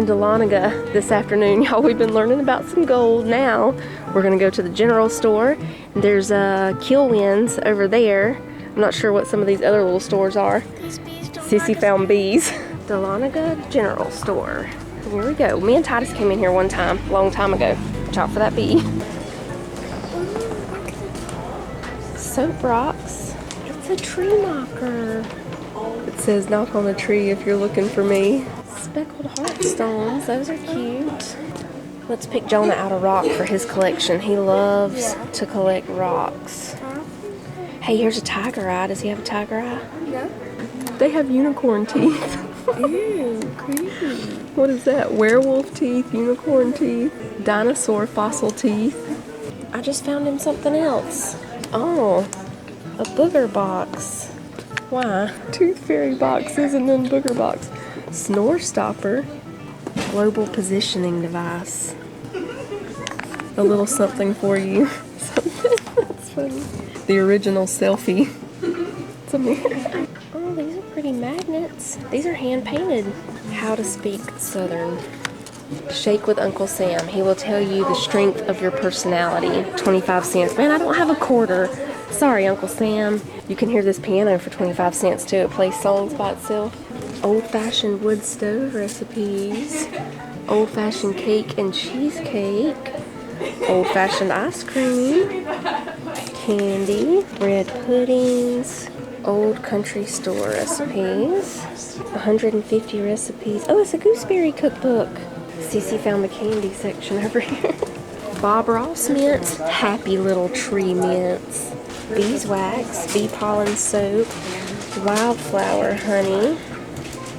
Dahlonega this afternoon. Y'all, we've been learning about some gold. Now we're gonna go to the general store. There's Kilwins over there. I'm not sure what some of these other little stores are. Sissy found bees. Dahlonega General Store. Here we go. Me and Titus came in here one time, a long time ago. Watch out for that bee. Soap rocks. It's a tree knocker. It says knock on a tree if you're looking for me. Speckled heartstones. Those are cute. Let's pick Jonah out a rock for his collection. He loves to collect rocks. Hey, here's a tiger eye. Does he have a tiger eye? No. They have unicorn teeth. Ew, creepy. What is that? Werewolf teeth, unicorn teeth, dinosaur fossil teeth. I just found him something else. Oh, a booger box. Why? Tooth fairy boxes and then booger box. Snore stopper. Global positioning device. A little something for you. Something. That's funny. The original selfie. It's a mirror. Oh, these are pretty magnets. These are hand painted. How to speak Southern. Shake with Uncle Sam. He will tell you the strength of your personality. 25 cents. Man, I don't have a quarter. Sorry, Uncle Sam. You can hear this piano for 25 cents too. It plays songs by itself. Old-fashioned wood stove recipes. Old-fashioned cake and cheesecake. Old-fashioned ice cream. Candy. Red puddings. Old country store recipes. 150 recipes. Oh, it's a gooseberry cookbook. Cece found the candy section over here. Bob Ross mints. Happy little tree mints. Beeswax. Bee pollen soap. Wildflower honey.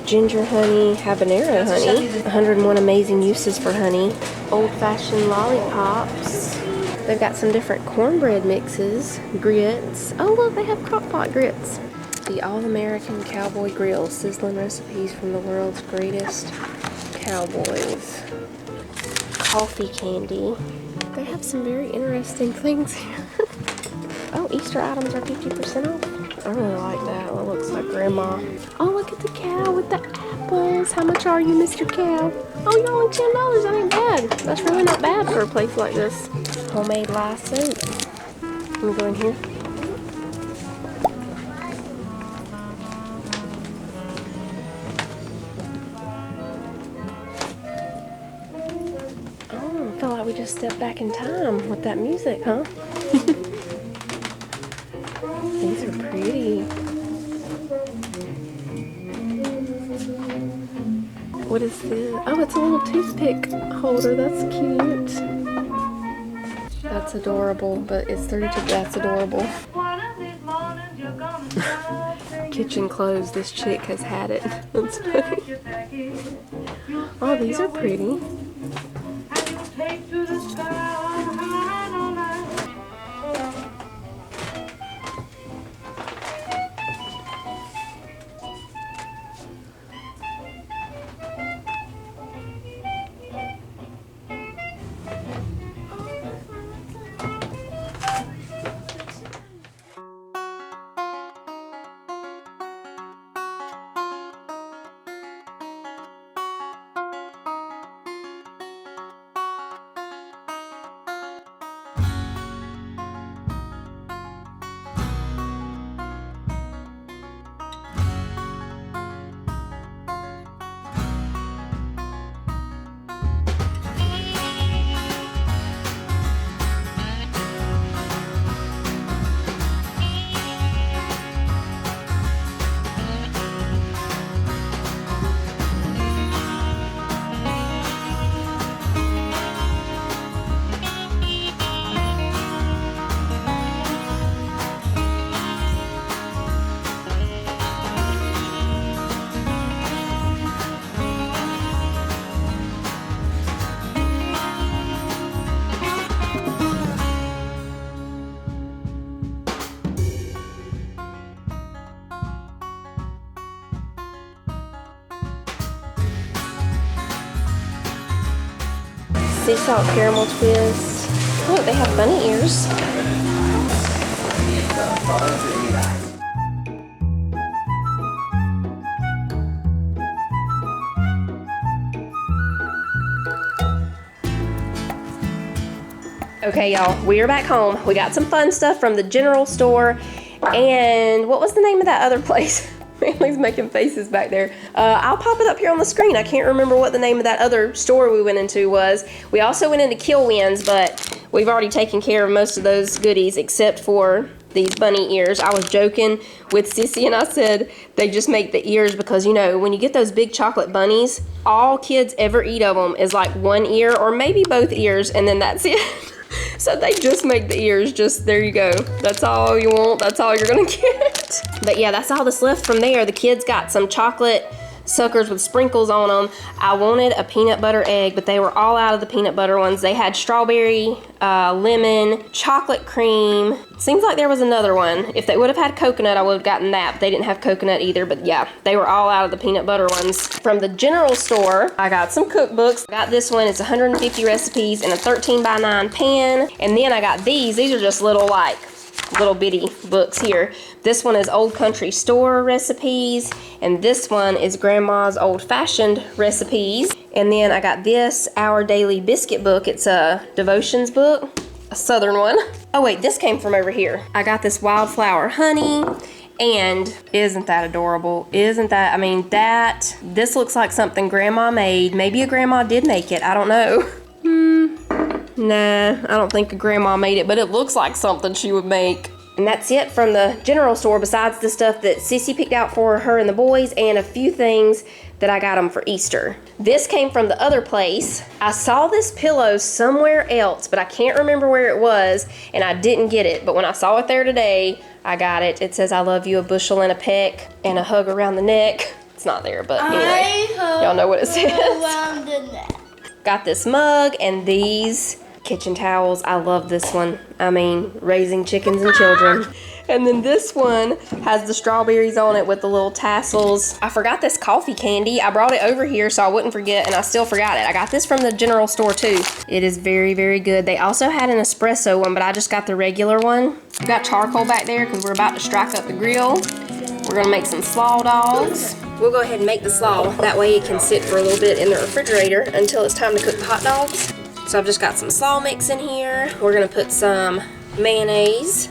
Ginger honey. Habanero honey. 101 amazing uses for honey. Old-fashioned lollipops. They've got some different cornbread mixes, grits. Oh, look, they have crock pot grits. The All-American Cowboy Grill, sizzling recipes from the world's greatest cowboys. Coffee candy. They have some very interesting things here. Oh, Easter items are 50% off. I really like that. That looks like Grandma. Oh, look at the cow with the apples. How much are you, Mr. Cow? Oh, you're only $10. That ain't bad. That's really not bad for a place like this. Homemade lye soap. Let me go in here. Oh, I feel like we just stepped back in time with that music, huh? These are pretty. What is this? Oh, it's a little toothpick holder. That's cute. That's adorable, but it's 32. That's adorable. Kitchen clothes. This chick has had it. That's funny. Oh, these are pretty. Sea salt caramel twist. Look, they have bunny ears. Okay, y'all, we are back home. We got some fun stuff from the general store. And what was the name of that other place? Manly's making faces back there. I'll pop it up here on the screen. I can't remember what the name of that other store we went into was. We also went into Killwinds, but we've already taken care of most of those goodies except for these bunny ears. I was joking with Sissy and I said they just make the ears because, you know, when you get those big chocolate bunnies, all kids ever eat of them is like one ear or maybe both ears, and then that's it. So they just make the ears, just there you go. That's all you want, that's all you're gonna get. But yeah, that's all that's left from there. The kids got some chocolate suckers with sprinkles on them. I wanted a peanut butter egg, but they were all out of the peanut butter ones. They had strawberry, lemon, chocolate cream. Seems like there was another one. If they would have had coconut, I would have gotten that, but they didn't have coconut either. But yeah, they were all out of the peanut butter ones. From the general store, I got some cookbooks. I got this one, it's 150 recipes in a 13x9 pan. And then I got these are just little bitty books here. This one is Old Country Store recipes, and this one is Grandma's old-fashioned recipes. And then I got this Our Daily Biscuit book. It's a devotions book, a southern one. Oh wait, this came from over here. I got this Wildflower Honey, and isn't that adorable? Isn't that, I mean, this looks like something Grandma made. Maybe a grandma did make it, I don't know. Nah, I don't think a grandma made it, but it looks like something she would make. And that's it from the general store, besides the stuff that Sissy picked out for her and the boys, and a few things that I got them for Easter. This came from the other place. I saw this pillow somewhere else, but I can't remember where it was, and I didn't get it. But when I saw it there today, I got it. It says, I love you, a bushel and a peck, and a hug around the neck. It's not there, but anyway, y'all know what it says. Around the neck. Got this mug and these kitchen towels. I love this one. I mean, raising chickens and children. And then this one has the strawberries on it with the little tassels. I forgot this coffee candy. I brought it over here so I wouldn't forget, and I still forgot it. I got this from the general store too. It is very, very good. They also had an espresso one, but I just got the regular one. We got charcoal back there because we're about to strike up the grill. We're gonna make some slaw dogs. We'll go ahead and make the slaw. That way it can sit for a little bit in the refrigerator until it's time to cook the hot dogs. So I've just got some slaw mix in here. We're gonna put some mayonnaise.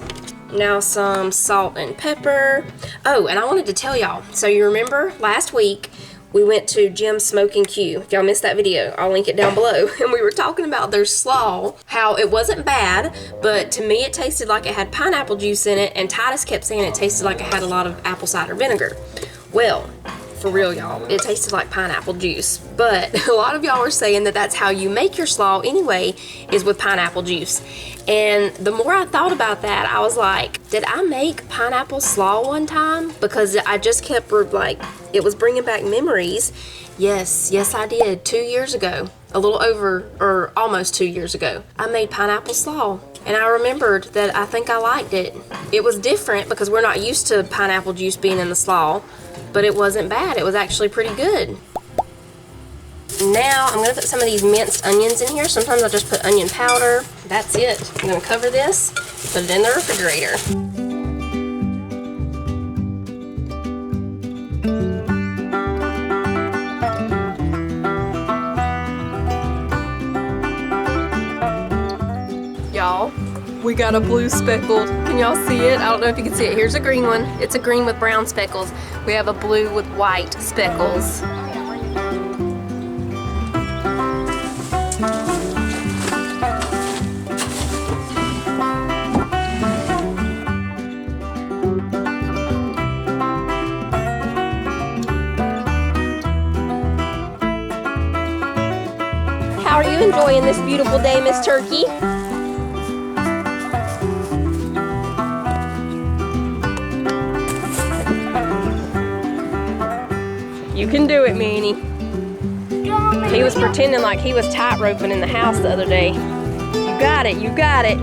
Now some salt and pepper. Oh, and I wanted to tell y'all, so you remember last week we went to Jim's Smoking Q. If y'all missed that video, I'll link it down below. And we were talking about their slaw, how it wasn't bad, but to me it tasted like it had pineapple juice in it, and Titus kept saying it tasted like it had a lot of apple cider vinegar. Well, for real, y'all, it tasted like pineapple juice. But a lot of y'all are saying that that's how you make your slaw anyway, is with pineapple juice. And the more I thought about that, I was like, did I make pineapple slaw one time? Because I just kept, like, it was bringing back memories. Yes, I did, 2 years ago. A little over, or almost 2 years ago. I made pineapple slaw. And I remembered that I think I liked it. It was different because we're not used to pineapple juice being in the slaw. But it wasn't bad. It was actually pretty good. Now I'm going to put some of these minced onions in here. Sometimes I'll just put onion powder. That's it. I'm going to cover this, put it in the refrigerator. Y'all, we got a blue speckled. Can y'all see it? I don't know if you can see it. Here's a green one. It's a green with brown speckles. We have a blue with white speckles. How are you enjoying this beautiful day, Miss Turkey? You can do it, Manny. He was pretending like he was tight roping in the house the other day. You got it, you got it.